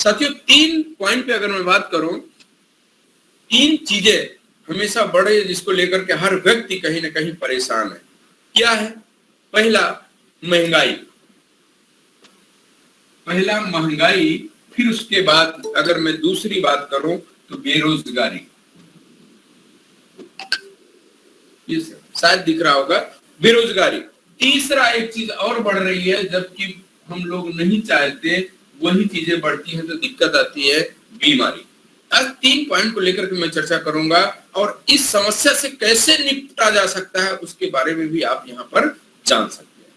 साथियों 3 पॉइंट पे अगर मैं बात करूं, 3 चीजें हमेशा बड़े जिसको लेकर के हर व्यक्ति कहीं ना कहीं परेशान है। क्या है? पहला महंगाई, फिर उसके बाद अगर मैं दूसरी बात करूं तो बेरोजगारी। ये शायद दिख रहा होगा, बेरोजगारी। तीसरा एक चीज और बढ़ रही है, जबकि हम लोग नहीं चाहते वही चीजें बढ़ती हैं तो दिक्कत आती है, बीमारी। आज 3 पॉइंट को लेकर के मैं चर्चा करूंगा और इस समस्या से कैसे निपटा जा सकता है उसके बारे में भी आप यहाँ पर जान सकते हैं।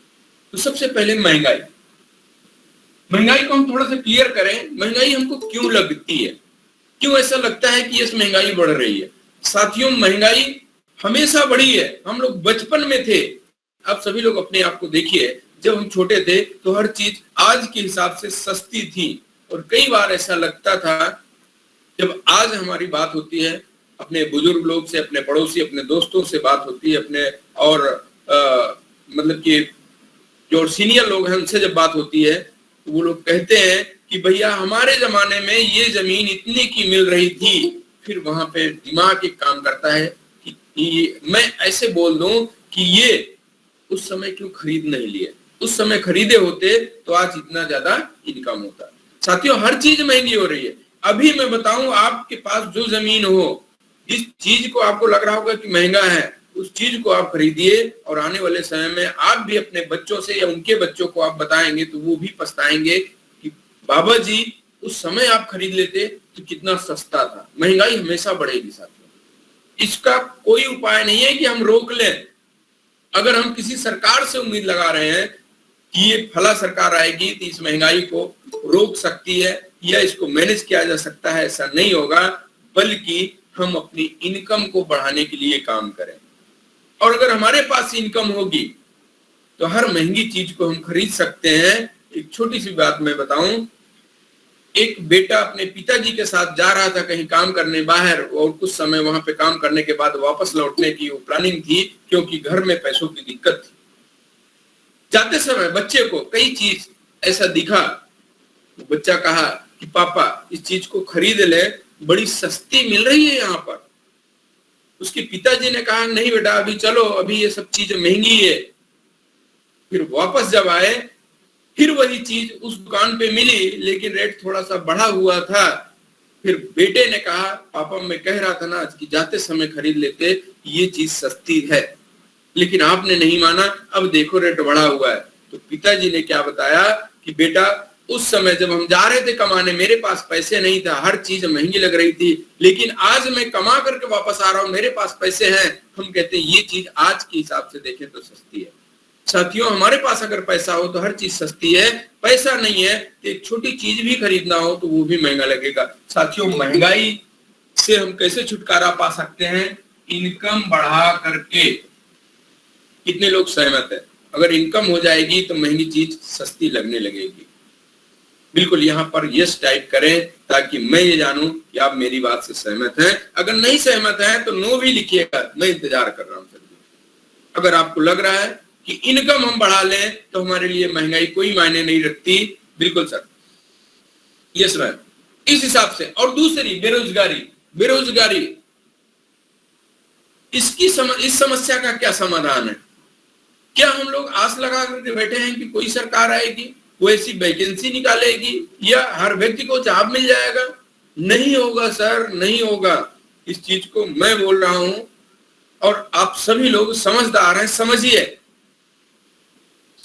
तो सबसे पहले महंगाई को हम थोड़ा सा क्लियर करें। महंगाई हमको क्यों लगती है, क्यों ऐसा लगता है कि इस महंगाई बढ़ रही है? साथियों महंगाई हमेशा बढ़ी है। हम लोग बचपन में थे, आप सभी लोग अपने आप को देखिए, जब हम छोटे थे तो हर चीज आज के हिसाब से सस्ती थी और कई बार ऐसा लगता था, जब आज हमारी बात होती है अपने बुजुर्ग लोग से, अपने पड़ोसी, अपने दोस्तों से बात होती है, अपने और मतलब कि जो सीनियर लोग हैं उनसे जब बात होती है तो वो लोग कहते हैं कि भैया हमारे जमाने में ये जमीन इतने की मिल रही थी। फिर वहां पे दिमाग एक काम करता है कि मैं ऐसे बोल दूं कि ये उस समय क्यों खरीद नहीं लिए, उस समय खरीदे होते तो आज इतना ज्यादा इनकम होता। साथियों हर चीज महंगी हो रही है। अभी मैं बताऊं, आपके पास जो जमीन हो, जिस चीज को आपको लग रहा होगा कि महंगा है, उस चीज को आप खरीदिए और आने वाले समय में आप भी अपने बच्चों से या उनके बच्चों को आप बताएंगे तो वो भी पछताएंगे कि बाबा जी उस समय आप खरीद लेते तो कितना सस्ता था। महंगाई हमेशा बढ़ेगी साथियों, इसका कोई उपाय नहीं है कि हम रोक लें। अगर हम किसी सरकार से उम्मीद लगा रहे हैं कि ये फला सरकार आएगी तो इस महंगाई को रोक सकती है या इसको मैनेज किया जा सकता है, ऐसा नहीं होगा, बल्कि हम अपनी इनकम को बढ़ाने के लिए काम करें। और अगर हमारे पास इनकम होगी तो हर महंगी चीज को हम खरीद सकते हैं। एक छोटी सी बात मैं बताऊं, एक बेटा अपने पिताजी के साथ जा रहा था कहीं काम करने बाहर, और कुछ समय वहां पे काम करने के बाद वापस लौटने की वो प्लानिंग थी क्योंकि घर में पैसों की दिक्कत थी। जाते समय बच्चे को कई चीज ऐसा दिखा, बच्चा कहा कि पापा इस चीज को खरीद ले, बड़ी सस्ती मिल रही है यहाँ पर। उसके पिताजी ने कहा नहीं बेटा अभी चलो, अभी ये सब चीजें महंगी है। फिर वापस जब आए फिर वही चीज उस दुकान पे मिली लेकिन रेट थोड़ा सा बढ़ा हुआ था। फिर बेटे ने कहा पापा मैं कह रहा था ना कि जाते समय खरीद लेते, ये चीज सस्ती है, लेकिन आपने नहीं माना, अब देखो रेट बढ़ा हुआ है। तो पिताजी ने क्या बताया कि बेटा उस समय जब हम जा रहे थे कमाने, मेरे पास पैसे नहीं था, हर चीज महंगी लग रही थी, लेकिन आज मैं कमा करके वापस आ रहा हूं, मेरे पास पैसे हैं। हम कहते हैं ये चीज आज के हिसाब से देखें तो सस्ती है। साथियों हमारे पास अगर पैसा हो तो हर चीज सस्ती है, पैसा नहीं है तो एक छोटी चीज भी खरीदना हो तो वो भी महंगा लगेगा। साथियों महंगाई से हम कैसे छुटकारा पा सकते हैं? इनकम बढ़ा करके। कितने लोग सहमत है? अगर इनकम हो जाएगी तो महंगी चीज सस्ती लगने लगेगी। बिल्कुल यहाँ पर यस टाइप करें ताकि मैं ये जानूं कि आप मेरी बात से सहमत हैं। अगर नहीं सहमत हैं तो नो भी लिखिएगा, मैं इंतजार कर रहा हूं। अगर आपको लग रहा है कि इनकम हम बढ़ा लें तो हमारे लिए महंगाई कोई मायने नहीं रखती, बिल्कुल सर, यस मैम, इस हिसाब से। और दूसरी बेरोजगारी, इस समस्या का क्या समाधान है? क्या हम लोग आस लगा करके बैठे हैं कि कोई सरकार आएगी, वो ऐसी वैकेंसी निकालेगी या हर व्यक्ति को जॉब मिल जाएगा? नहीं होगा सर, नहीं होगा। इस चीज को मैं बोल रहा हूं और आप सभी लोग समझदार हैं, समझिए।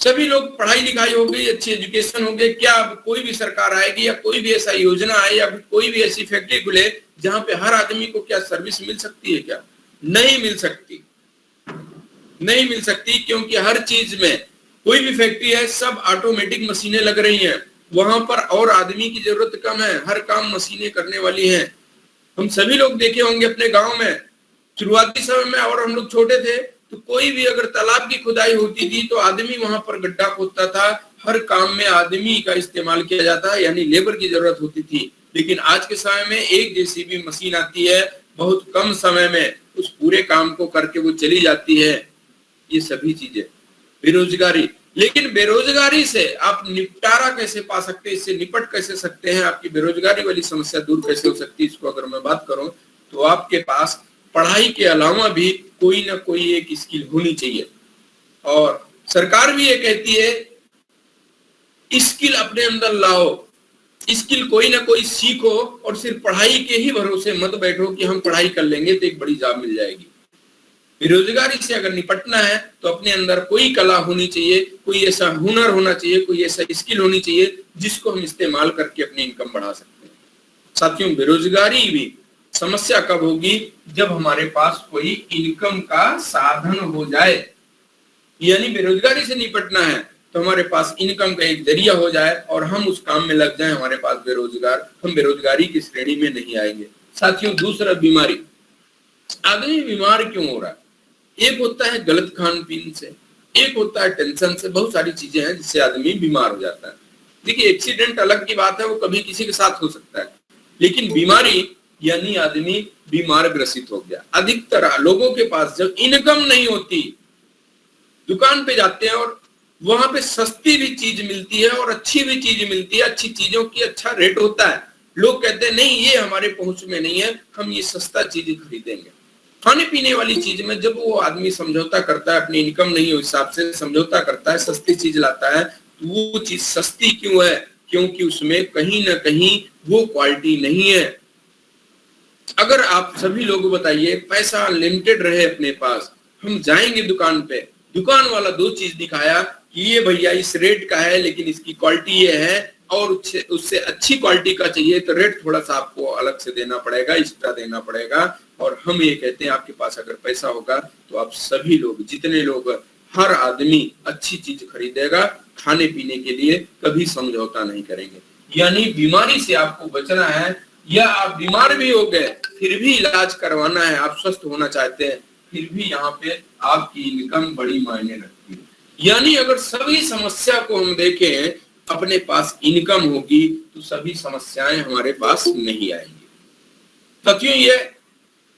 सभी लोग पढ़ाई लिखाई हो गई, अच्छी एजुकेशन हो गई, क्या कोई भी सरकार आएगी या कोई भी ऐसा योजना आए या कोई भी ऐसी फैक्ट्री खुले जहां पे हर आदमी को क्या सर्विस मिल सकती है? क्या नहीं मिल सकती, नहीं मिल सकती, क्योंकि हर चीज में कोई भी फैक्ट्री है, सब ऑटोमेटिक मशीनें लग रही हैं, वहां पर और आदमी की जरूरत कम है, हर काम मशीनें करने वाली हैं। हम सभी लोग देखे होंगे अपने गांव में शुरुआती समय में, और हम लोग छोटे थे तो कोई भी अगर तालाब की खुदाई होती थी तो आदमी वहां पर गड्ढा खोदता था। हर काम में आदमी का इस्तेमाल किया जाता है, यानी लेबर की जरूरत होती थी। लेकिन आज के समय में एक जेसीबी मशीन आती है, बहुत कम समय में उस पूरे काम को करके वो चली जाती है। ये सभी चीजें। बेरोजगारी, लेकिन बेरोजगारी से आप निपटारा कैसे पा सकते हैं, इससे निपट कैसे सकते हैं, आपकी बेरोजगारी वाली समस्या दूर कैसे हो सकती है, इसको अगर मैं बात करूं तो आपके पास पढ़ाई के अलावा भी कोई ना कोई एक स्किल होनी चाहिए। और सरकार भी ये कहती है स्किल अपने अंदर लाओ, स्किल कोई ना कोई सीखो और सिर्फ पढ़ाई के ही भरोसे मत बैठो कि हम पढ़ाई कर लेंगे तो एक बड़ी जॉब मिल जाएगी। बेरोजगारी से अगर निपटना है तो अपने अंदर कोई कला होनी चाहिए, कोई ऐसा हुनर होना चाहिए, कोई ऐसा स्किल होनी चाहिए जिसको हम इस्तेमाल करके अपनी इनकम बढ़ा सकते हैं। साथियों, बेरोजगारी भी समस्या कब होगी, जब हमारे पास कोई इनकम का साधन हो जाए। यानी बेरोजगारी से निपटना है तो हमारे पास इनकम का एक जरिया हो जाए और हम उस काम में लग जाएं, हमारे पास हम बेरोजगारी की श्रेणी में नहीं आएंगे। साथियों, दूसरा, बीमारी। आदमी बीमार क्यों हो रहा है? एक होता है गलत खान पीन से, एक होता है टेंशन से, बहुत सारी चीजें हैं जिससे आदमी बीमार हो जाता है। देखिए, एक्सीडेंट अलग की बात है, वो कभी किसी के साथ हो सकता है, लेकिन बीमारी यानी आदमी बीमार ग्रसित हो गया। अधिकतर लोगों के पास जब इनकम नहीं होती, दुकान पे जाते हैं और वहां पे सस्ती भी चीज मिलती है और अच्छी भी चीज मिलती है, अच्छी चीजों की अच्छा रेट होता है, लोग कहते हैं नहीं ये हमारे पहुंच में नहीं है, हम ये सस्ता चीज खरीदेंगे। खाने पीने वाली चीज में जब वो आदमी समझौता करता है, अपनी इनकम नहीं हो हिसाब से समझौता करता है, सस्ती चीज लाता है, तो वो चीज सस्ती क्यों है? क्योंकि उसमें कहीं ना कहीं वो क्वालिटी नहीं है। अगर आप सभी लोग बताइए, पैसा लिमिटेड रहे अपने पास, हम जाएंगे दुकान पे, दुकान वाला दो चीज दिखाया कि ये भैया इस रेट का है लेकिन इसकी क्वालिटी ये है और उससे अच्छी क्वालिटी का चाहिए तो रेट थोड़ा सा आपको अलग से देना पड़ेगा, एक्स्ट्रा देना पड़ेगा। और हम ये कहते हैं आपके पास अगर पैसा होगा तो आप सभी लोग, जितने लोग, हर आदमी अच्छी चीज खरीदेगा, खाने पीने के लिए कभी समझौता नहीं करेंगे। यानी बीमारी से आपको बचना है, या आप बीमार भी हो गए फिर भी इलाज करवाना है, आप स्वस्थ होना चाहते हैं, फिर भी यहाँ पे आपकी इनकम बड़ी मायने रखती है। यानी अगर सभी समस्या को हम देखें, अपने पास इनकम होगी तो सभी समस्याएं हमारे पास नहीं आएंगी। साथियों, ये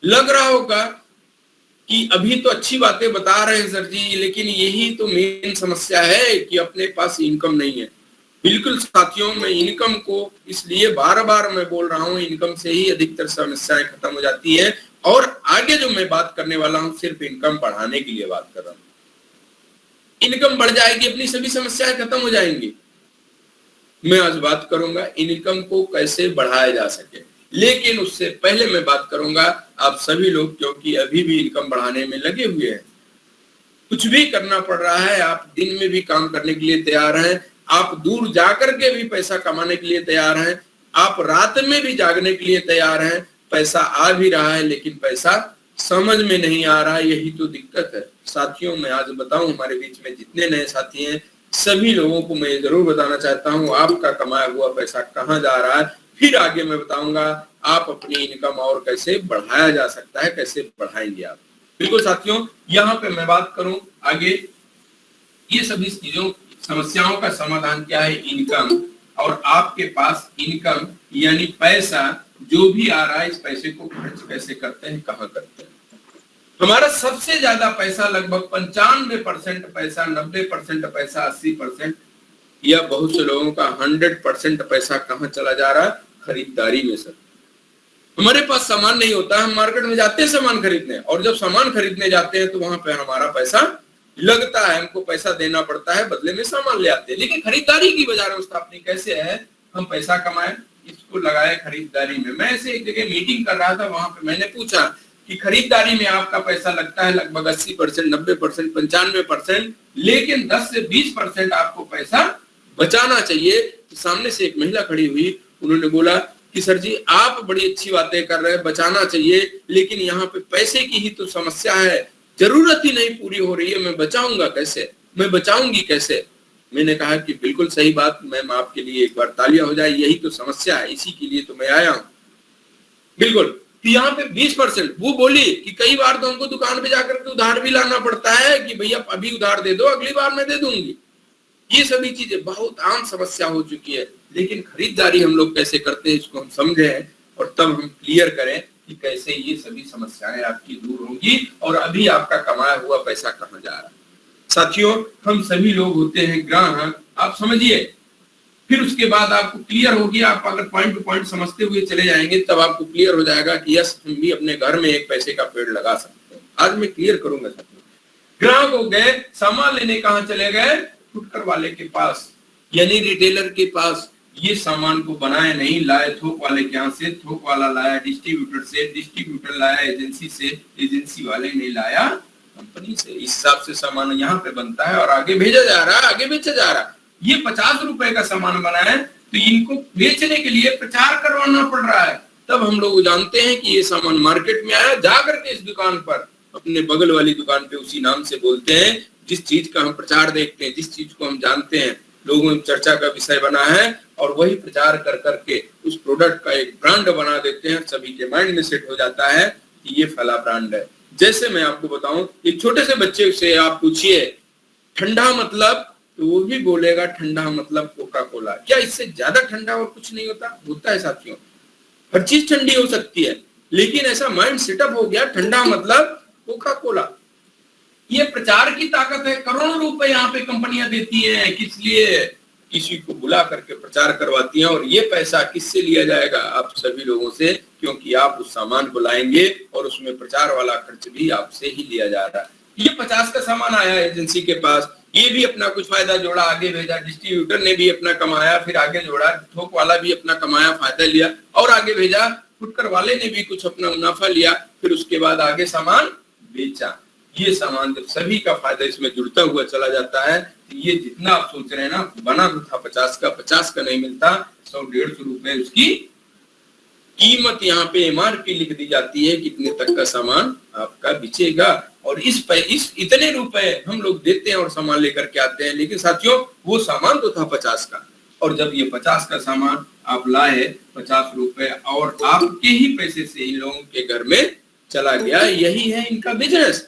लग रहा होगा कि अभी तो अच्छी बातें बता रहे हैं सर जी, लेकिन यही तो मेन समस्या है कि अपने पास इनकम नहीं है। बिल्कुल साथियों, मैं इनकम को इसलिए बार बार मैं बोल रहा हूँ, इनकम से ही अधिकतर समस्याएं खत्म हो जाती है। और आगे जो मैं बात करने वाला हूँ सिर्फ इनकम बढ़ाने के लिए बात कर रहा हूँ। इनकम बढ़ जाएगी, अपनी सभी समस्याएं खत्म हो जाएंगी। मैं आज बात करूंगा इनकम को कैसे बढ़ाया जा सके, लेकिन उससे पहले मैं बात करूंगा आप सभी लोग, क्योंकि अभी भी इनकम बढ़ाने में लगे हुए हैं, कुछ भी करना पड़ रहा है, आप दिन में भी काम करने के लिए तैयार हैं, आप दूर जाकर के भी पैसा कमाने के लिए तैयार हैं, आप रात में भी जागने के लिए तैयार हैं, पैसा आ भी रहा है लेकिन पैसा समझ में नहीं आ रहा है, यही तो दिक्कत है। साथियों, मैं आज बताऊं, हमारे बीच में जितने नए साथी हैं सभी लोगों को मैं जरूर बताना चाहता हूं आपका कमाया हुआ पैसा कहां जा रहा है। फिर आगे मैं बताऊंगा आप अपनी इनकम और कैसे बढ़ाया जा सकता है, कैसे बढ़ाएंगे आप। बिल्कुल साथियों, यहाँ पे मैं बात करूं आगे, ये सभी चीजों समस्याओं का समाधान क्या है, इनकम, और आपके पास इनकम यानी पैसा जो भी आ रहा है, इस पैसे को खर्च कैसे करते हैं, कहाँ करते हैं। हमारा सबसे ज्यादा पैसा, लगभग 95% पैसा, 90% पैसा, 80% या बहुत से लोगों का 100% पैसा कहाँ चला जा रहा है, खरीदारी में। सर, हमारे पास सामान नहीं होता, हम मार्केट में जाते हैं सामान खरीदने, और जब सामान खरीदने जाते हैं तो वहां पे हमारा पैसा लगता है, हमको पैसा देना पड़ता है, बदले में सामान ले आते हैं। लेकिन खरीदारी की बाजार व्यवस्था अपनी कैसे है, हम पैसा कमाए, इसको लगाए खरीदारी में। मैं ऐसे एक जगह मीटिंग कर रहा था, वहां पे मैंने पूछा कि खरीदारी में आपका पैसा लगता है लगभग 80%, 90%, 95%, लेकिन 10 से 20% आपको पैसा बचाना चाहिए। तो सामने से एक महिला खड़ी हुई, उन्होंने बोला कि सर जी आप बड़ी अच्छी बातें कर रहे हैं, बचाना चाहिए, लेकिन यहाँ पे पैसे की ही तो समस्या है, जरूरत ही नहीं पूरी हो रही है, मैं बचाऊंगा कैसे, मैं बचाऊंगी कैसे। मैंने कहा कि बिल्कुल सही बात, मैम आपके लिए एक बार तालियां हो जाए, यही तो समस्या है, इसी के लिए तो मैं आया हूं। बिल्कुल, यहाँ पे 20%, वो बोली कि कई बार तो हमको दुकान पे जाकर के उधार भी लाना पड़ता है कि भैया अभी उधार दे दो, अगली बार मैं दे दूंगी। ये सभी चीजें बहुत आम समस्या हो चुकी है, लेकिन खरीदारी हम लोग कैसे करते हैं इसको हम समझें और तब हम क्लियर करें कि कैसे ये सभी समस्याएं आपकी दूर होंगी और अभी आपका कमाया हुआ पैसा कहाँ जा रहा है। साथियों, हम सभी लोग होते हैं ग्राहक, आप समझिए। फिर उसके बाद आपको क्लियर होगी, आप अगर पॉइंट टू पॉइंट समझते हुए चले जाएंगे तब आपको क्लियर हो जाएगा कि यस, हम भी अपने घर में एक पैसे का पेड़ लगा सकते हैं। आज मैं क्लियर करूंगा साथियों। ग्राहक हो गए, सामान लेने कहां चले गए? फुटकर वाले के पास, यानी रिटेलर के पास। ये सामान को बनाए नहीं, लाए थोक वाले के यहाँ से, थोक वाला लाया डिस्ट्रीब्यूटर से, डिस्ट्रीब्यूटर लाया एजेंसी से, एजेंसी वाले ने लाया कंपनी से। इस हिसाब से सामान यहाँ पे बनता है और आगे भेजा जा रहा है, आगे बेचा जा रहा है। ये 50 रुपए का सामान बना है तो इनको बेचने के लिए प्रचार करवाना पड़ रहा है। तब हम लोग जानते हैं कि ये सामान मार्केट में आया। जाकर के इस दुकान पर, अपने बगल वाली दुकान पे उसी नाम से बोलते हैं, जिस चीज का हम प्रचार देखते हैं, जिस चीज को हम जानते हैं, लोगों में चर्चा का विषय बना है, और वही प्रचार कर करके उस प्रोडक्ट का एक ब्रांड बना देते हैं। सभी के माइंड में सेट हो जाता है कि ये फला ब्रांड है। जैसे मैं आपको बताऊं, एक छोटे से बच्चे से आप पूछिए ठंडा मतलब, तो वो भी बोलेगा ठंडा मतलब कोका कोला। क्या इससे ज्यादा ठंडा और कुछ नहीं होता है साथियों। हर चीज ठंडी हो सकती है, लेकिन ऐसा माइंड सेटअप हो गया ठंडा मतलब कोका कोला। ये प्रचार की ताकत है। करोड़ों रुपए यहाँ पे कंपनियां देती हैं, किस लिए? किसी को बुला करके प्रचार करवाती हैं। और ये पैसा किससे लिया जाएगा? आप सभी लोगों से, क्योंकि आप उस सामान को लाएंगे और उसमें प्रचार वाला खर्च भी आपसे ही लिया जा रहा है। ये 50 का सामान आया एजेंसी के पास, ये भी अपना कुछ फायदा जोड़ा, आगे भेजा, डिस्ट्रीब्यूटर ने भी अपना कमाया, फिर आगे जोड़ा, थोक वाला भी अपना कमाया, फायदा लिया और आगे भेजा, फुटकर वाले ने भी कुछ अपना मुनाफा लिया, फिर उसके बाद आगे सामान बेचा। ये सामान जब सभी का फायदा इसमें जुड़ता हुआ चला जाता है, तो ये जितना आप सोच रहे हैं ना, बना तो था 50 का नहीं मिलता, 100-150 रुपए उसकी कीमत यहाँ पे एमआरपी लिख दी जाती है, कितने तक का सामान आपका बिचेगा। और इस इतने रुपए हम लोग देते हैं और सामान लेकर के आते हैं। लेकिन साथियों, वो सामान तो था 50 का, और जब ये 50 का सामान आप लाए 50 रुपए और आपके ही पैसे से इन लोगों के घर में चला गया, यही है इनका बिजनेस।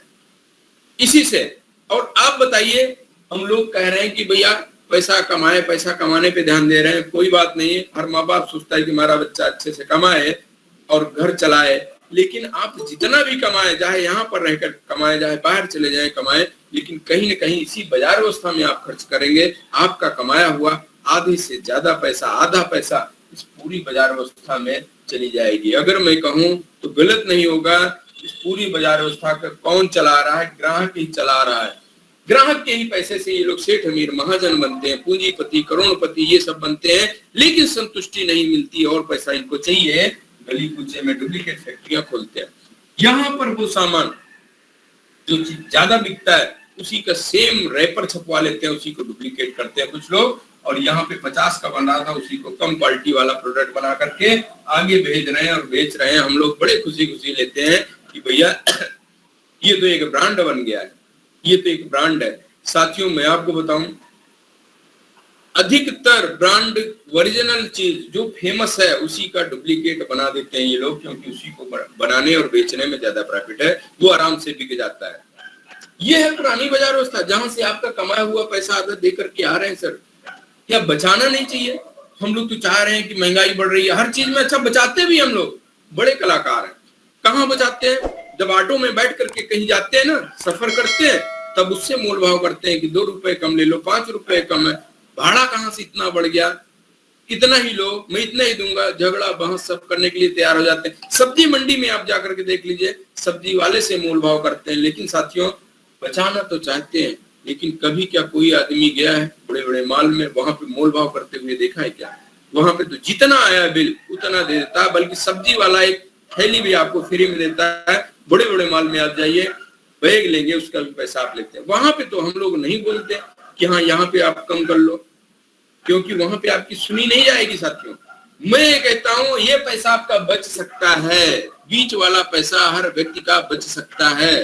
इसी से, और आप बताइए, हम लोग कह रहे हैं कि भैया पैसा कमाए, पैसा कमाने पे ध्यान दे रहे हैं, कोई बात नहीं है। हर माँ बाप सोचता है कि हमारा बच्चा अच्छे से कमाए और घर चलाए। लेकिन आप जितना भी कमाए, चाहे यहाँ पर रहकर कमाए, चाहे बाहर चले जाए कमाए, लेकिन कहीं न कहीं इसी बाजार व्यवस्था में आप खर्च करेंगे। आपका कमाया हुआ आधे से ज्यादा पैसा, आधा पैसा इस पूरी बाजार व्यवस्था में चली जाएगी। अगर मैं कहूँ तो गलत नहीं होगा, इस पूरी बाजार व्यवस्था का कौन चला रहा है? ग्राहक ही चला रहा है। ग्राहक के ही पैसे से ये लोग सेठ, अमीर, महाजन बनते हैं, पूंजीपति, करोड़पति, ये सब बनते हैं। लेकिन संतुष्टि नहीं मिलती और पैसा इनको चाहिए। गली कूचे में डुप्लीकेट फैक्ट्रियां खोलते हैं। यहाँ पर वो सामान जो चीज ज्यादा बिकता है उसी का सेम रैपर छपवा लेते हैं, उसी को डुप्लीकेट करते हैं कुछ लोग, और यहाँ पे 50 का बन रहा था उसी को कम क्वालिटी वाला प्रोडक्ट बना करके आगे भेज रहे हैं और बेच रहे हैं। हम लोग बड़े खुशी खुशी लेते हैं कि भैया ये तो एक ब्रांड बन गया है, ये तो एक ब्रांड है। साथियों, मैं आपको बताऊं, अधिकतर ब्रांड ओरिजिनल चीज जो फेमस है उसी का डुप्लीकेट बना देते हैं ये लोग, क्योंकि उसी को बनाने और बेचने में ज्यादा प्रॉफिट है, वो आराम से बिक जाता है। ये है पुरानी बाजार व्यवस्था, जहां से आपका कमाया हुआ पैसा आधा देकर के आ रहे हैं। सर, क्या बचाना नहीं चाहिए? हम लोग तो चाह रहे हैं कि महंगाई बढ़ रही है, हर चीज में अच्छा बचाते भी हम लोग, बड़े कलाकार हैं। कहाँ बचाते हैं? जब ऑटो में बैठ करके कहीं जाते हैं ना, सफर करते हैं, तब उससे मोल भाव करते हैं कि 2 रुपए कम ले लो, 5 रुपए कम है, भाड़ा कहाँ से इतना बढ़ गया, इतना ही लो, मैं इतना ही दूंगा। झगड़ा बहस सब करने के लिए तैयार हो जाते हैं। सब्जी मंडी में आप जाकर के देख लीजिए, सब्जी वाले से मोल भाव करते हैं। लेकिन साथियों, बचाना तो चाहते हैं, लेकिन कभी क्या कोई आदमी गया है बड़े बड़े माल में, वहां पे मोल भाव करते हुए देखा है क्या? वहां पे तो जितना आया बिल उतना दे देता है, बल्कि सब्जी वाला एक थैली भी आपको फ्री में देता है। बड़े बड़े माल में आप जाइए, बैग लेंगे, उसका भी पैसा आप लेते हैं। वहां पे तो हम लोग नहीं बोलते कि हाँ यहाँ पे आप कम कर लो, क्योंकि वहां पे आपकी सुनी नहीं जाएगी। साथियों, मैं कहता हूँ ये पैसा आपका बच सकता है, बीच वाला पैसा हर व्यक्ति का बच सकता है।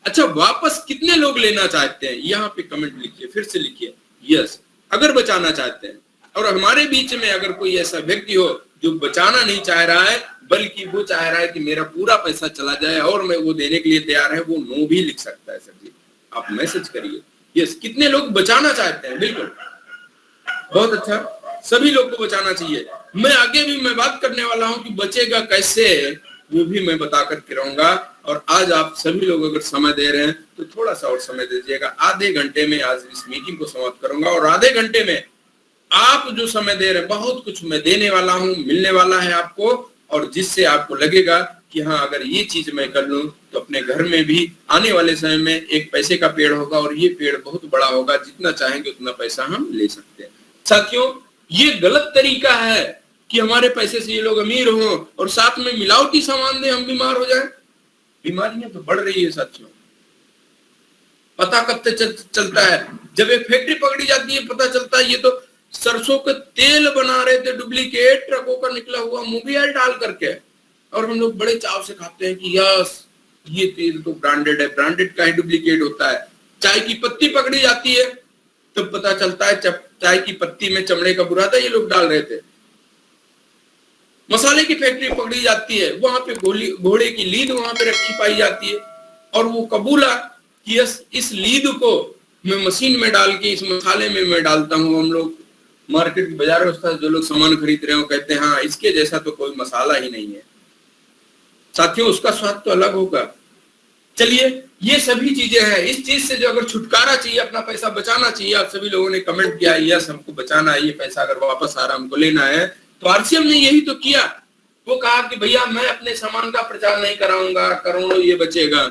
अच्छा, वापस कितने लोग लेना चाहते हैं? यहाँ पे कमेंट लिखिए, फिर से लिखिए यस, अगर बचाना चाहते हैं। और हमारे बीच में अगर कोई ऐसा व्यक्ति हो जो बचाना नहीं चाह रहा है, बल्कि वो चाह रहा है कि मेरा पूरा पैसा चला जाए और मैं वो देने के लिए तैयार है, वो नो भी लिख सकता है। सर जी, आप मैसेज करिए यस। कितने लोग बचाना चाहते हैं? बिल्कुल, बहुत अच्छा, सभी लोग को बचाना चाहिए। मैं आगे भी मैं बात करने वाला हूं कि बचेगा कैसे, वो भी मैं बता करके रहूंगा। और आज आप सभी लोग अगर समय दे रहे हैं तो थोड़ा सा और समय दीजिएगा। आधे घंटे में आज इस मीटिंग को समाप्त करूंगा और आधे घंटे में आप जो समय दे रहे हैं बहुत कुछ मैं देने वाला हूं, मिलने वाला है आपको, और जिससे आपको लगेगा कि हाँ अगर ये चीज मैं कर लूं तो अपने घर में भी आने वाले समय में एक पैसे का पेड़ होगा और ये पेड़ बहुत बड़ा होगा, जितना चाहेंगे उतना पैसा हम ले सकते हैं। साथियों, ये गलत तरीका है कि हमारे पैसे से ये लोग अमीर हों और साथ में मिलावटी सामान दें, हम बीमार हो जाएं। बीमारियां तो बढ़ रही है साथियों, पता कब तक चलता है? जब एक फैक्ट्री पकड़ी जाती है पता चलता है। ये तो सरसों का तेल बना रहे थे डुप्लीकेट, ट्रकों का निकला हुआ मूंग ऑयल डाल करके, और हम लोग बड़े चाव से खाते हैं कि यस ये तेल तो ब्रांडेड है। ब्रांडेड का ही डुप्लीकेट होता है। चाय की पत्ती पकड़ी जाती है तब तो पता चलता है चाय की पत्ती में चमड़े का बुरादा ये लोग डाल रहे थे। मसाले की फैक्ट्री पकड़ी जाती है, वहां पे घोड़े की लीद वहां पे रखी पाई जाती है, और वो कबूला कि इस लीद को मैं मशीन में डाल के इस मसाले में मैं डालता हूँ। हम लोग मार्केट बाजार व्यवस्था जो लोग सामान खरीद रहे हो कहते हैं हाँ इसके जैसा तो कोई मसाला ही नहीं है। साथियों, उसका स्वाद तो अलग होगा। चलिए, ये सभी चीजें हैं। इस चीज से जो अगर छुटकारा चाहिए, अपना पैसा बचाना चाहिए, आप सभी लोगों ने कमेंट किया यस हमको बचाना है, ये पैसा अगर वापस आ रहा हमको लेना है, तो आरसीएम ने यही तो किया। वो कहा कि भैया मैं अपने सामान का प्रचार नहीं कराऊंगा, करोड़ों ये बचेगा।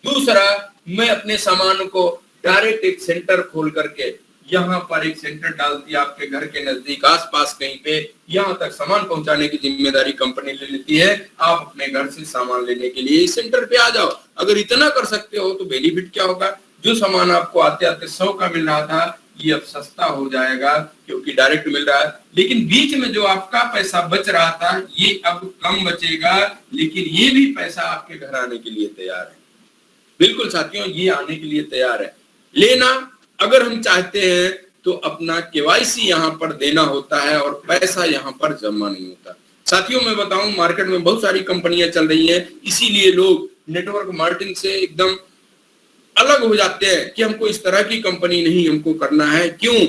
दूसरा, मैं अपने सामान को डायरेक्ट एक सेंटर खोल करके यहाँ पर एक सेंटर डाल दिया आपके घर के नजदीक आसपास कहीं पे, यहाँ तक सामान पहुंचाने की जिम्मेदारी कंपनी ले लेती है। आप अपने घर से सामान लेने के लिए इस सेंटर पे आ जाओ। अगर इतना कर सकते हो तो बेनिफिट क्या होगा? जो सामान आपको आते आते 100 का मिल रहा था ये अब सस्ता हो जाएगा क्योंकि डायरेक्ट मिल रहा है। लेकिन बीच में जो आपका पैसा बच रहा था ये अब कम बचेगा, लेकिन ये भी पैसा आपके घर आने के लिए तैयार है। बिल्कुल साथियों, ये आने के लिए तैयार है। लेना अगर हम चाहते हैं तो अपना केवाईसी यहाँ पर देना होता है और पैसा यहाँ पर जमा नहीं होता। साथियों, मैं बताऊं मार्केट में बहुत सारी कंपनियां चल रही हैं, इसीलिए लोग नेटवर्क मार्केटिंग से एकदम अलग हो जाते हैं कि हमको इस तरह की कंपनी नहीं हमको करना है। क्यों?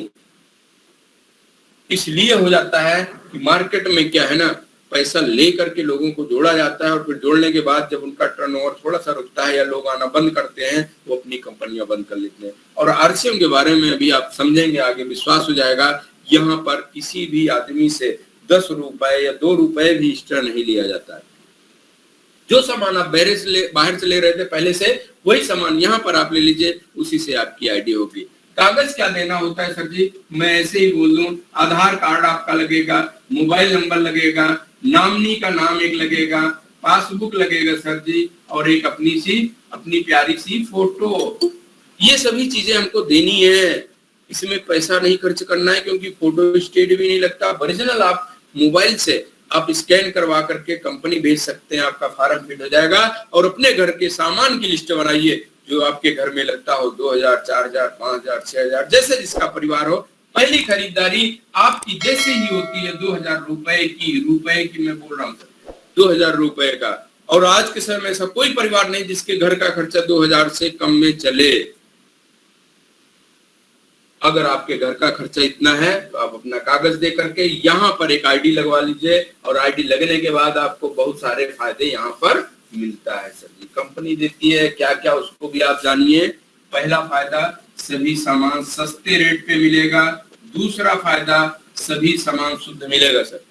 इसलिए हो जाता है कि मार्केट में क्या है ना, पैसा ले करके लोगों को जोड़ा जाता है और फिर जोड़ने के बाद जब उनका टर्नओवर थोड़ा सा रुकता है या लोग आना बंद करते हैं, वो अपनी कंपनियां बंद कर लेते हैं। और आरसीएम के बारे में अभी आप समझेंगे, आगे विश्वास हो जाएगा। यहाँ पर किसी भी आदमी से 10 रुपए या 2 रुपए भी एक्स्ट्रा नहीं लिया जाता है। जो सामान आप बाहर से ले रहे थे पहले से, वही सामान यहाँ पर आप ले लीजिए, उसी से आपकी आईडी होगी। कागज क्या देना होता है सर जी? मैं ऐसे ही बोल दूं, आधार कार्ड आपका लगेगा, मोबाइल नंबर लगेगा, नॉमिनी का नाम एक लगेगा, पासबुक लगेगा सर जी, और एक अपनी प्यारी सी फोटो। ये सभी चीजें हमको देनी है। इसमें पैसा नहीं खर्च करना है क्योंकि फोटो स्टेट भी नहीं लगता। ओरिजिनल आप मोबाइल से आप स्कैन करवा करके कंपनी भेज सकते हैं, आपका फॉर्म फिट हो जाएगा। और अपने घर के सामान की लिस्ट बनाइए जो आपके घर में लगता हो, 2000, 4000, 5000, 6000, जैसे जिसका परिवार हो। पहली खरीदारी आपकी जैसे ही होती है 2000 रुपए की मैं बोल रहा हूँ सर, 2000 रुपए का। और आज के समय में ऐसा कोई परिवार नहीं जिसके घर का खर्चा 2000 से कम में चले। अगर आपके घर का खर्चा इतना है तो आप अपना कागज दे करके यहाँ पर एक आईडी लगवा लीजिए, और आईडी लगने के बाद आपको बहुत सारे फायदे यहाँ पर मिलता है सर जी। कंपनी देती है क्या क्या, उसको भी आप जानिए। पहला फायदा, सभी सामान सस्ते रेट पे मिलेगा। दूसरा फायदा, सभी सामान शुद्ध मिलेगा सर।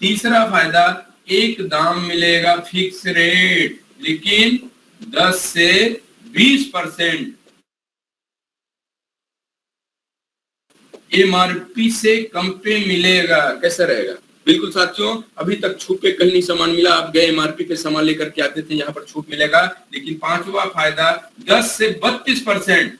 तीसरा फायदा, एक दाम मिलेगा फिक्स रेट, लेकिन 10 से 20% एमआरपी से कम पे मिलेगा। कैसा रहेगा? बिल्कुल साथियों, अभी तक छूट पे कहीं नहीं सामान मिला। आप गए एमआरपी पे सामान लेकर के आते थे, यहाँ पर छूट मिलेगा। लेकिन पांचवा फायदा, 10 से 32%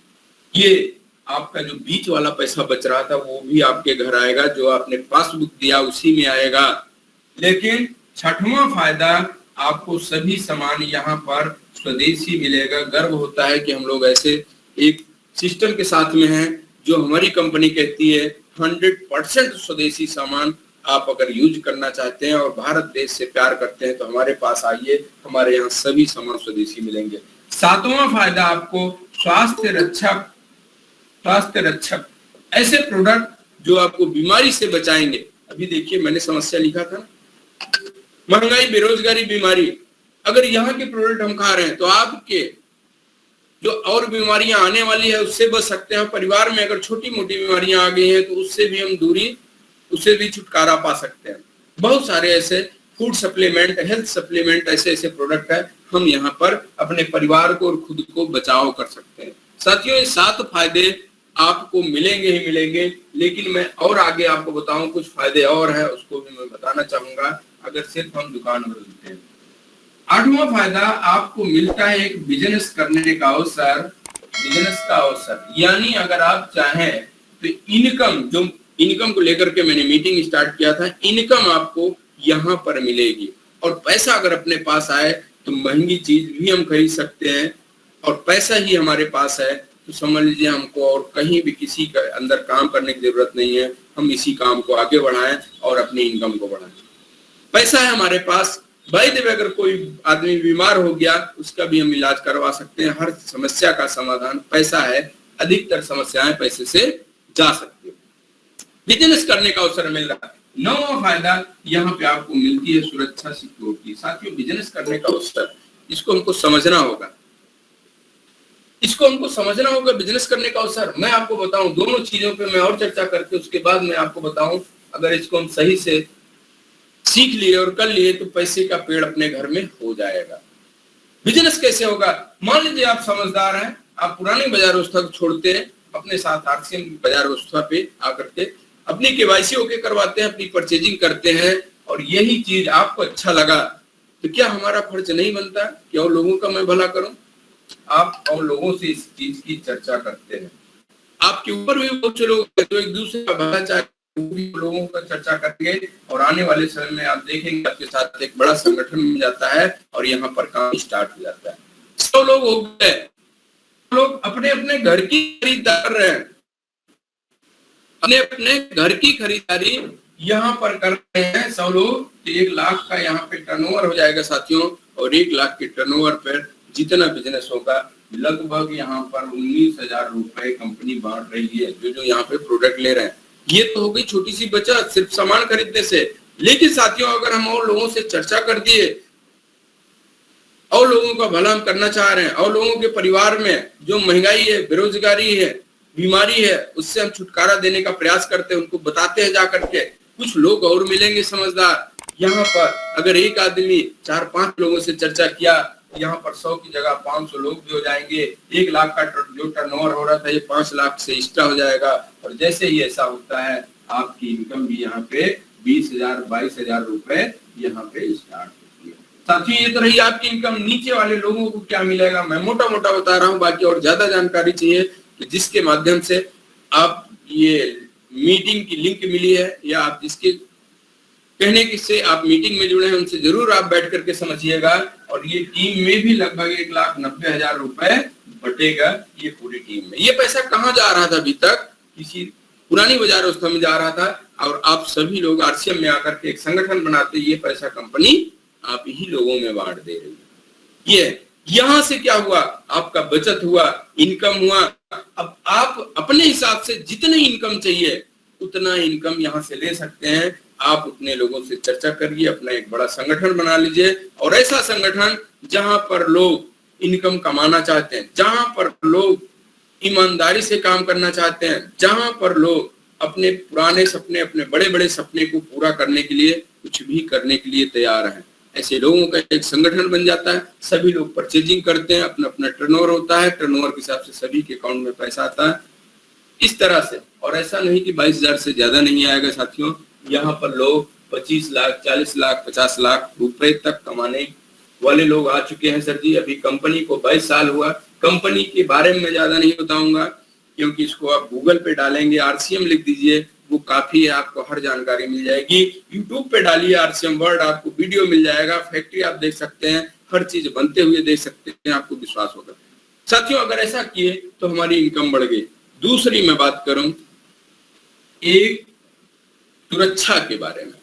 ये आपका जो बीच वाला पैसा बच रहा था वो भी आपके घर आएगा, जो आपने पासबुक दिया उसी में आएगा। लेकिन छठवां फायदा, आपको सभी सामान यहाँ पर स्वदेशी मिलेगा। गर्व होता है कि हम लोग ऐसे एक सिस्टम के साथ में हैं जो हमारी कंपनी कहती है 100% स्वदेशी सामान आप अगर यूज करना चाहते हैं और भारत देश से प्यार करते हैं तो हमारे पास आइए, हमारे यहाँ सभी सामान स्वदेशी मिलेंगे। सातवां फायदा, आपको स्वास्थ्य रक्षक ऐसे प्रोडक्ट जो आपको बीमारी से बचाएंगे। अभी देखिए मैंने समस्या लिखा था ना, महंगाई, बेरोजगारी, बीमारी। अगर यहाँ के प्रोडक्ट हम खा रहे हैं तो आपके जो और बीमारियां आने वाली है उससे बच सकते हैं। परिवार में अगर छोटी मोटी बीमारियां आ गई हैं तो उससे भी हम उससे भी छुटकारा पा सकते हैं। बहुत सारे ऐसे फूड सप्लीमेंट, हेल्थ सप्लीमेंट, ऐसे ऐसे प्रोडक्ट है, हम यहाँ पर अपने परिवार को और खुद को बचाव कर सकते हैं। साथियों, ये 7 फायदे आपको मिलेंगे ही मिलेंगे, लेकिन मैं और आगे आपको बताऊं कुछ फायदे और है, उसको भी मैं बताना चाहूंगा अगर सिर्फ हम दुकान बदलते हैं। 8वां फायदा आपको मिलता है एक बिजनेस करने का अवसर, बिजनेस का अवसर। यानी अगर आप चाहें तो इनकम को लेकर के मैंने मीटिंग स्टार्ट किया था, इनकम आपको यहाँ पर मिलेगी। और पैसा अगर अपने पास आए तो महंगी चीज भी हम खरीद सकते हैं, और पैसा ही हमारे पास है तो समझ लीजिए हमको और कहीं भी किसी के अंदर काम करने की जरूरत नहीं है। हम इसी काम को आगे बढ़ाएं और अपनी इनकम को बढ़ाएं। पैसा है हमारे पास, भाई देव अगर कोई आदमी बीमार हो गया उसका भी हम इलाज करवा सकते हैं। हर समस्या का समाधान पैसा है, अधिकतर समस्याएं पैसे से जा सकती है। बिजनेस करने का अवसर मिल रहा है। 9वां फायदा यहाँ पे आपको मिलती है सुरक्षा, सिक्योरिटी। साथियों, बिजनेस करने का अवसर, इसको हमको समझना होगा, बिजनेस करने का अवसर। मैं आपको बताऊं, दोनों चीजों पे मैं और चर्चा करके उसके बाद मैं आपको बताऊं, अगर इसको हम सही से सीख लिए और कर लिए तो पैसे का पेड़ अपने घर में हो जाएगा। बिजनेस कैसे होगा? मान लीजिए आप समझदार हैं, आप पुरानी बाजार व्यवस्था को छोड़ते हैं, अपने साथ आरसीएम बाजार व्यवस्था पे आकर के अपनी केवाईसी ओके करवाते हैं, अपनी परचेजिंग करते हैं, और यही चीज आपको अच्छा लगा तो क्या हमारा फर्ज नहीं बनता कि और लोगों का मैं भला करूं? आप और लोगों से इस चीज की चर्चा करते हैं। आपके ऊपर भी बहुत से लोग तो एक दूसरे का भला चाहे, लोगों का चर्चा करेंगे, और आने वाले समय में आप देखेंगे आपके साथ एक बड़ा संगठन मिल जाता है और यहाँ पर काम स्टार्ट हो जाता है। 100 लोग हो गए, लोग अपने अपने घर की खरीदार रहे हैं, अपने घर की खरीदारी यहाँ पर कर रहे हैं 100 लोग। 1 लाख का यहाँ पे टर्नओवर हो जाएगा साथियों, और 1 लाख के टर्नओवर पर जितना बिजनेस होगा लगभग यहाँ पर 19,000 रुपए कंपनी बांट रही है, जो यहाँ पे प्रोडक्ट ले रहे हैं। ये तो हो गई छोटी सी बचत सिर्फ सामान खरीदने से। लेकिन साथियों, अगर हम और लोगों से चर्चा कर दिए, और लोगों का भला हम करना चाह रहे हैं, और लोगों के परिवार में जो महंगाई है, बेरोजगारी है, बीमारी है, उससे हम छुटकारा देने का प्रयास करते हैं, उनको बताते हैं जाकर के, कुछ लोग और मिलेंगे समझदार। यहाँ पर अगर एक आदमी 4-5 लोगों से चर्चा किया, यहाँ पर 100 की जगह 500 लोग भी हो जाएंगे। 1 लाख का जो टर्नओवर हो रहा था ये 5 लाख से एक्स्ट्रा हो जाएगा। और जैसे ही ऐसा होता है आपकी इनकम भी यहाँ पे 20,000-22,000 रुपए यहाँ पे स्टार्ट होती है। साथियों, ये तो रही आपकी इनकम। नीचे वाले लोगों को क्या मिलेगा मैं मोटा मोटा बता रहा हूँ, बाकी और ज्यादा जानकारी चाहिए कि जिसके माध्यम से आप ये मीटिंग की लिंक मिली है, या आप जिसके कहने की से आप मीटिंग में जुड़े हैं, उनसे जरूर आप बैठ करके समझिएगा। और ये टीम में भी लगभग 1,90,000 रुपए बटेगा ये पूरी टीम में। ये पैसा कहाँ जा रहा था? अभी तक किसी पुरानी बाजार व्यवस्था में जा रहा था, और आप सभी लोग आरसीएम में आकर के एक संगठन बनाते, ये पैसा कंपनी आप ही लोगों में बांट दे रही है। ये यहाँ से क्या हुआ? आपका बचत हुआ, इनकम हुआ। अब आप अपने हिसाब से जितनी इनकम चाहिए उतना इनकम यहाँ से ले सकते हैं। आप उतने लोगों से चर्चा करिए, अपना एक बड़ा संगठन बना लीजिए, और ऐसा संगठन जहां पर लोग इनकम कमाना चाहते हैं, जहां पर लोग ईमानदारी से काम करना चाहते हैं, जहां पर लोग अपने पुराने सपने, अपने बड़े बड़े सपने को पूरा करने के लिए कुछ भी करने के लिए तैयार हैं। ऐसे लोगों का एक संगठन बन जाता है। सभी लोग परचेजिंग करते हैं, अपना अपना टर्नओवर होता है, टर्नओवर के हिसाब से सभी के अकाउंट में पैसा आता है इस तरह से। और ऐसा नहीं कि 22,000 से ज्यादा नहीं आएगा साथियों। यहाँ पर लोग 25 लाख, 40 लाख, 50 लाख रुपए तक कमाने वाले लोग आ चुके हैं। सर जी, अभी कंपनी को 22 साल हुआ। कंपनी के बारे में ज्यादा नहीं बताऊंगा, क्योंकि इसको आप गूगल पे डालेंगे, आरसीएम लिख दीजिए, वो काफी है, आपको हर जानकारी मिल जाएगी। यूट्यूब पे डालिए आरसीएम वर्ड, आपको वीडियो मिल जाएगा, फैक्ट्री आप देख सकते हैं, हर चीज बनते हुए देख सकते हैं, आपको विश्वास होगा। साथियों, अगर ऐसा किए तो हमारी इनकम बढ़ गई। दूसरी मैं बात करूं एक सुरक्षा के बारे में,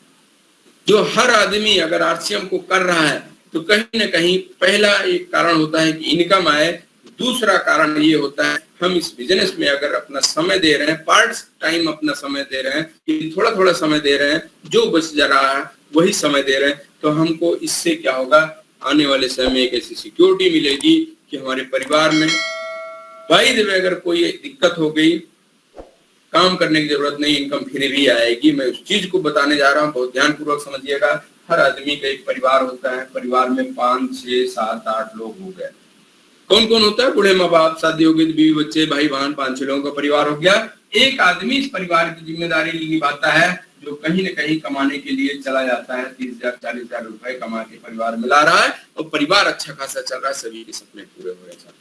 जो हर आदमी अगर आरसीएम को कर रहा है तो कहीं ना कहीं पहला एक कारण होता है कि इनकम आए। दूसरा कारण ये होता है हम इस बिजनेस में अगर अपना समय दे रहे हैं, पार्ट टाइम अपना समय दे रहे हैं, थोड़ा थोड़ा समय दे रहे हैं, जो बच जा रहा है वही समय दे रहे हैं, तो हमको इससे क्या होगा, आने वाले समय में एक ऐसी सिक्योरिटी मिलेगी कि हमारे परिवार में भाई देवे अगर कोई दिक्कत हो गई, काम करने की जरूरत नहीं, इनकम फिर भी आएगी। मैं उस चीज को बताने जा रहा हूँ, बहुत ध्यानपूर्वक समझिएगा। हर आदमी का एक परिवार होता है, परिवार में 5, 6, 7, 8 लोग हो गए। कौन कौन होता है? बूढ़े माँ बाप, शादी हो गई, बीवी बच्चे, भाई बहन, 5-6 लोगों का परिवार हो गया। एक आदमी इस परिवार की जिम्मेदारी निभाता है, जो कहीं न कहीं कमाने के लिए चला जाता है, 30,000 40,000 रुपए कमा के परिवार में ला रहा है और परिवार अच्छा खासा चल रहा है, सभी के सपने पूरे हो रहे हैं।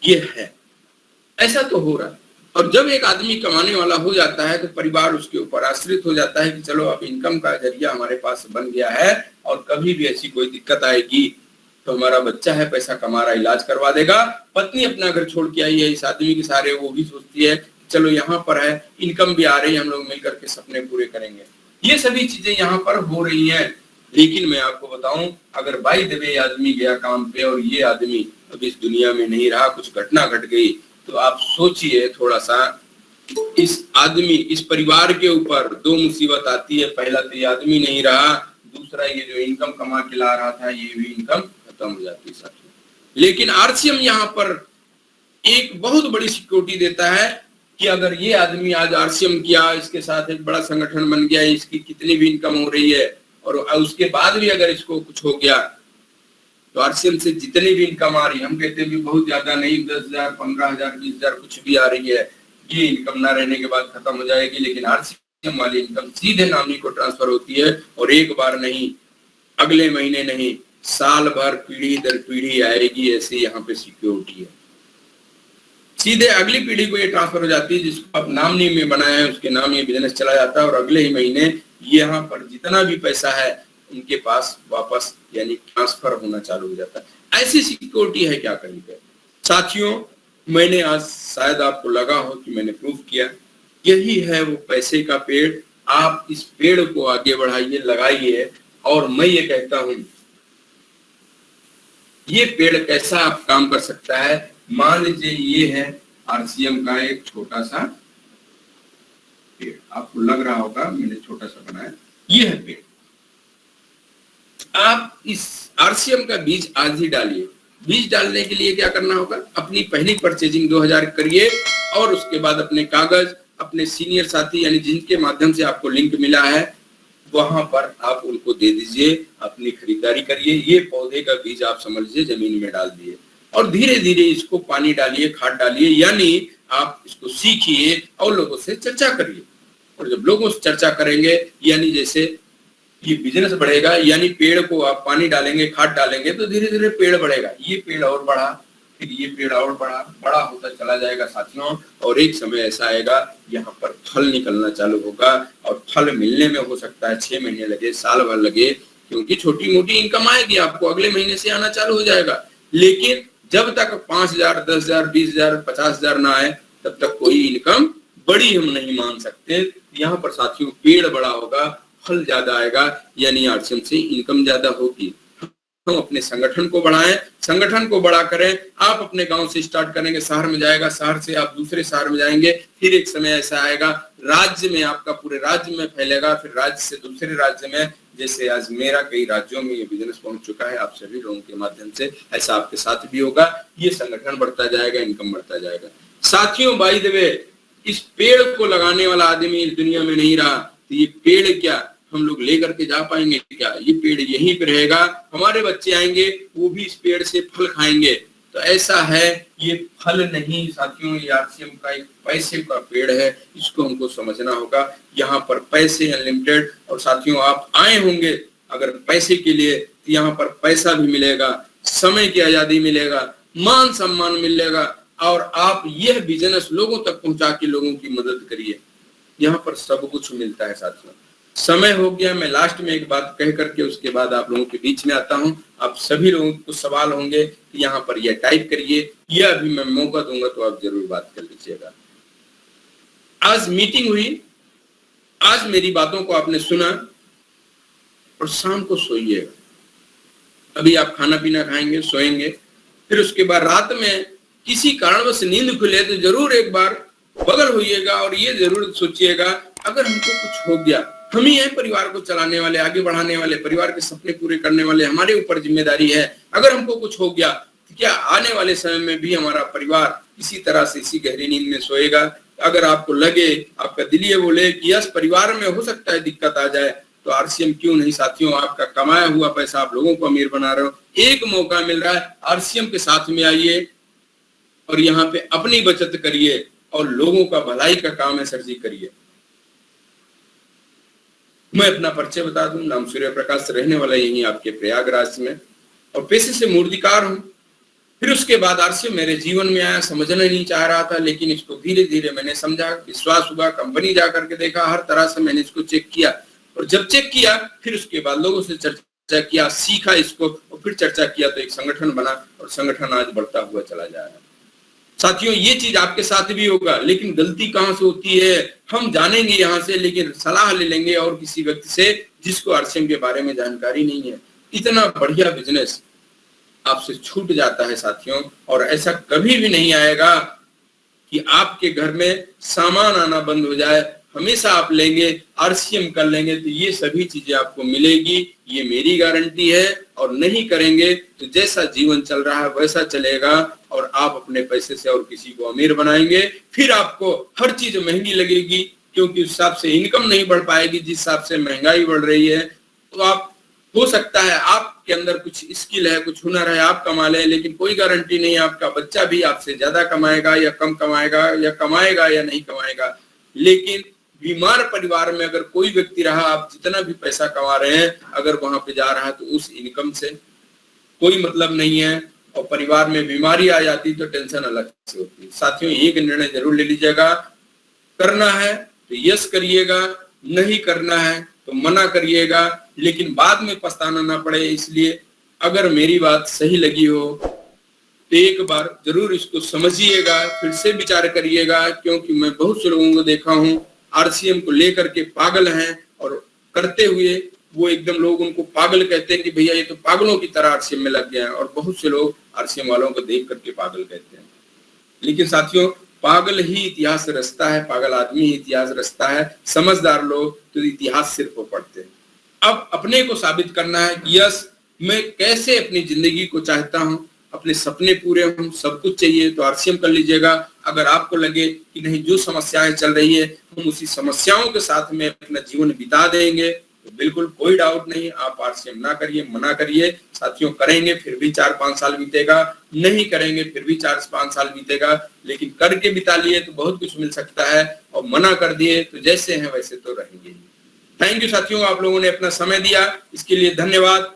ये है, ऐसा तो हो रहा है। और जब एक आदमी कमाने वाला हो जाता है तो परिवार उसके ऊपर आश्रित हो जाता है कि चलो अब इनकम का जरिया हमारे पास बन गया है और कभी भी ऐसी कोई दिक्कत आएगी तो हमारा बच्चा है, पैसा कमा रहा, इलाज करवा देगा। पत्नी अपना घर छोड़ के आई है, इस आदमी के सारे वो भी सोचती है चलो यहाँ पर है, इनकम भी आ रही है, हम लोग मिलकर के सपने पूरे करेंगे। ये सभी चीजें यहाँ पर हो रही हैं। लेकिन मैं आपको बताऊं, अगर बाई द वे आदमी गया काम पे और ये आदमी अब इस दुनिया में नहीं रहा, कुछ घटना घट गई, तो आप सोचिए थोड़ा सा, इस आदमी, इस परिवार के ऊपर 2 मुसीबत आती है। पहला तो ये आदमी नहीं रहा, दूसरा ये जो इनकम कमा के ला रहा था ये भी इनकम खत्म हो जाती है साथियों। लेकिन आरसीएम यहाँ पर एक बहुत बड़ी सिक्योरिटी देता है कि अगर ये आदमी आज आरसीएम किया, इसके साथ एक बड़ा संगठन बन गया, इसकी कितनी भी इनकम हो रही है और उसके बाद भी अगर इसको कुछ हो गया तो आरसीएम से जितनी भी इनकम आ रही है, हम कहते हैं भी बहुत ज्यादा नहीं, 10,000, 15,000, 20,000 कुछ भी आ रही है, ये इनकम ना रहने के बाद खत्म हो जाएगी। लेकिन आरसीएम वाली इनकम सीधे नॉमिनी को ट्रांसफर होती है और एक बार नहीं, अगले महीने नहीं, साल भर पीढ़ी दर पीढ़ी आएगी। ऐसी यहाँ पे सिक्योरिटी है, सीधे अगली पीढ़ी को ये ट्रांसफर हो जाती है। जिसको आप नॉमिनी में बनाया है उसके नाम ये बिजनेस चला जाता है और अगले ही महीने यहाँ पर जितना भी पैसा है उनके पास वापस यानी ट्रांसफर होना चालू हो जाता है। ऐसी सिक्योरिटी है क्या कहीं पे साथियों? मैंने आज शायद आपको लगा हो कि मैंने प्रूफ किया, यही है वो पैसे का पेड़। आप इस पेड़ को आगे बढ़ाइए, लगाइए। और मैं ये कहता हूं, ये पेड़ कैसा आप काम कर सकता है? मान लीजिए ये है आरसीएम का एक छोटा सा पेड़, आपको लग रहा होगा मैंने छोटा सा बनाया, ये है पेड़। आप इस आरसीएम का बीज आज ही डालिए। बीज डालने के लिए क्या करना होगा? अपनी पहली परचेजिंग 2000 करिए और उसके बाद अपने कागज, अपने सीनियर साथी यानी जिनके माध्यम से आपको लिंक मिला है वहां पर आप उनको दे दीजिए, अपनी खरीदारी करिए। ये पौधे का बीज आप समझ लीजिए जमीन में डाल दिए और धीरे धीरे इसको पानी डालिए, खाद डालिए, यानी आप इसको सीखिए और लोगों से चर्चा करिए। और जब लोगों से चर्चा करेंगे यानी जैसे ये बिजनेस बढ़ेगा, यानी पेड़ को आप पानी डालेंगे, खाद डालेंगे तो धीरे धीरे पेड़ बढ़ेगा। ये पेड़ और बढ़ा, फिर ये पेड़ और बढ़ा, बड़ा होता चला जाएगा साथियों। और एक समय ऐसा आएगा यहाँ पर फल निकलना चालू होगा और फल मिलने में हो सकता है 6 महीने लगे, साल भर लगे, क्योंकि छोटी मोटी इनकम आएगी आपको, अगले महीने से आना चालू हो जाएगा। लेकिन जब तक 5,000, 10,000, 20,000, 50,000 ना आए तब तक कोई इनकम बड़ी हम नहीं मान सकते। यहाँ पर साथियों पेड़ बड़ा होगा, फल ज्यादा आएगा, यानी आरसीएम से इनकम ज्यादा होगी। हम अपने संगठन को बढ़ाएं, संगठन को बड़ा करें। आप अपने गांव से स्टार्ट करेंगे, शहर में जाएगा, शहर से आप दूसरे शहर में जाएंगे, फिर एक समय ऐसा आएगा राज्य में, आपका पूरे राज्य में फैलेगा, फिर राज्य से दूसरे राज्य में। जैसे आज मेरा कई राज्यों में ये बिजनेस पहुंच चुका है, आप सभी लोगों के माध्यम से, ऐसा आपके साथ भी होगा। ये संगठन बढ़ता जाएगा, इनकम बढ़ता जाएगा। साथियों बाय द वे, इस पेड़ को लगाने वाला आदमी इस दुनिया में नहीं रहा तो ये पेड़ क्या हम लोग लेकर के जा पाएंगे क्या? ये पेड़ यहीं पे रहेगा, हमारे बच्चे आएंगे वो भी इस पेड़ से फल खाएंगे। तो ऐसा है, ये फल नहीं साथियों, ये आरसीएम का एक पैसे का पेड़ है, इसको हमको समझना होगा। यहाँ पर पैसे अनलिमिटेड, और साथियों आप आए होंगे अगर पैसे के लिए तो यहाँ पर पैसा भी मिलेगा, समय की आजादी मिलेगा, मान सम्मान मिलेगा, और आप यह बिजनेस लोगों तक पहुंचा के लोगों की मदद करिए। यहाँ पर सब कुछ मिलता है साथियों। समय हो गया, मैं लास्ट में एक बात कह करके उसके बाद आप लोगों के बीच में आता हूं। आप सभी लोगों को सवाल होंगे कि यहाँ पर यह टाइप करिए, यह अभी मैं मौका दूंगा तो आप जरूर बात कर लीजिएगा। आज मीटिंग हुई, आज मेरी बातों को आपने सुना और शाम को सोइएगा। अभी आप खाना पीना खाएंगे, सोएंगे, फिर उसके बाद रात में किसी कारणवश नींद खुले तो जरूर एक बार बगल होइएगा और ये जरूर सोचिएगा अगर हमको कुछ हो गया, हम ही हैं परिवार को चलाने वाले, आगे बढ़ाने वाले, परिवार के सपने पूरे करने वाले, हमारे ऊपर जिम्मेदारी है। अगर हमको कुछ हो गया तो क्या आने वाले समय में भी हमारा परिवार इसी तरह से इसी गहरी नींद में सोएगा? अगर आपको लगे, आपका दिल ये बोले कि यस परिवार में हो सकता है दिक्कत आ जाए, तो आरसीएम क्यों नहीं साथियों, आपका कमाया हुआ पैसा आप लोगों को अमीर बना रहे हो, एक मौका मिल रहा है, आरसीएम के साथ में आइए और यहाँ पे अपनी बचत करिए और लोगों का भलाई का काम है सर जी करिए। मैं अपना परिचय बता दूं, नाम सूर्य प्रकाश, रहने वाला यही आपके प्रयागराज में और पेशे से मूर्तिकार हूं। फिर उसके बाद आरसीएम मेरे जीवन में आया, समझना नहीं चाह रहा था, लेकिन इसको धीरे धीरे मैंने समझा, विश्वास हुआ, कंपनी जा करके देखा, हर तरह से मैंने इसको चेक किया और जब चेक किया फिर उसके बाद लोगों से चर्चा किया, सीखा इसको और फिर चर्चा किया तो एक संगठन बना और संगठन आज बढ़ता हुआ चला जा रहा है। साथियों ये चीज आपके साथ भी होगा, लेकिन गलती कहां से होती है हम जानेंगे यहाँ से, लेकिन सलाह ले लेंगे और किसी व्यक्ति से जिसको आरसीएम के बारे में जानकारी नहीं है। इतना बढ़िया बिजनेस आपसे छूट जाता है साथियों, और ऐसा कभी भी नहीं आएगा कि आपके घर में सामान आना बंद हो जाए। हमेशा आप लेंगे, आरसीएम कर लेंगे तो ये सभी चीजें आपको मिलेगी, ये मेरी गारंटी है। और नहीं करेंगे तो जैसा जीवन चल रहा है वैसा चलेगा और आप अपने पैसे से और किसी को अमीर बनाएंगे। फिर आपको हर चीज महंगी लगेगी क्योंकि उस हिसाब से इनकम नहीं बढ़ पाएगी, जिस हिसाब से महंगाई बढ़ रही है। तो आप हो सकता है आपके अंदर कुछ स्किल है, कुछ हुनर है, आप कमा लें, लेकिन कोई गारंटी नहीं आपका बच्चा भी आपसे ज्यादा कमाएगा या कम कमाएगा या कमाएगा या नहीं कमाएगा। लेकिन बीमार परिवार में अगर कोई व्यक्ति रहा, आप जितना भी पैसा कमा रहे हैं अगर वहां पे जा रहा है तो उस इनकम से कोई मतलब नहीं है, और परिवार में बीमारी आ जाती तो टेंशन अलग से होती है। साथियों एक निर्णय जरूर ले लीजिएगा, करना है तो यस करिएगा, नहीं करना है तो मना करिएगा, लेकिन बाद में पछताना ना पड़े। इसलिए अगर मेरी बात सही लगी हो तो एक बार जरूर इसको समझिएगा, फिर से विचार करिएगा, क्योंकि मैं बहुत से लोगों को देखा हूं आरसीएम को लेकर के पागल हैं और करते हुए वो एकदम लोग उनको पागल कहते हैं कि भैया ये तो पागलों की तरह आरसीएम में लग गया है, और बहुत से लोग आरसीएम वालों को देख करके पागल कहते हैं। लेकिन साथियों पागल ही इतिहास रचता है, पागल आदमी ही इतिहास रचता है, समझदार लोग तो इतिहास सिर्फ पढ़ते हैं। अब अपने को साबित करना है कि यस मैं कैसे अपनी जिंदगी को चाहता हूँ, अपने सपने पूरे हों, सब कुछ चाहिए तो आरसीएम कर लीजिएगा। अगर आपको लगे कि नहीं जो समस्याएं चल रही है हम उसी समस्याओं के साथ में अपना जीवन बिता देंगे तो बिल्कुल कोई डाउट नहीं, आप आरसीएम ना करिए, मना करिए। साथियों करेंगे फिर भी 4-5 साल बीतेगा, नहीं करेंगे फिर भी 4-5 साल बीतेगा, लेकिन करके बिता लिए तो बहुत कुछ मिल सकता है, और मना कर दिए तो जैसे हैं वैसे तो रहेंगे ही। थैंक यू साथियों, आप लोगों ने अपना समय दिया, इसके लिए धन्यवाद।